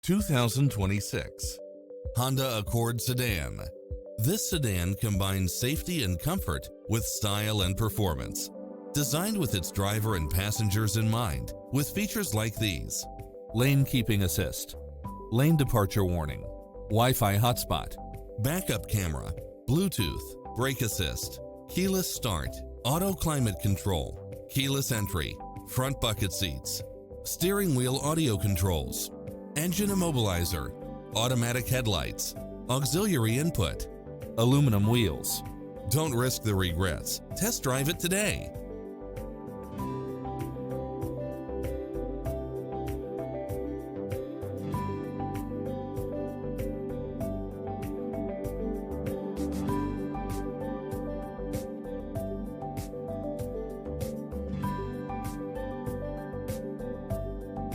2026 Honda Accord Sedan. This sedan combines safety and comfort with style and performance. Designed with its driver and passengers in mind, with features like these: lane keeping assist, lane departure warning, Wi-Fi hotspot, backup camera, Bluetooth, brake assist, keyless start, auto climate control, keyless entry, front bucket seats, steering wheel audio controls, engine immobilizer, automatic headlights, auxiliary input, aluminum wheels. Don't risk the regrets. Test drive it today.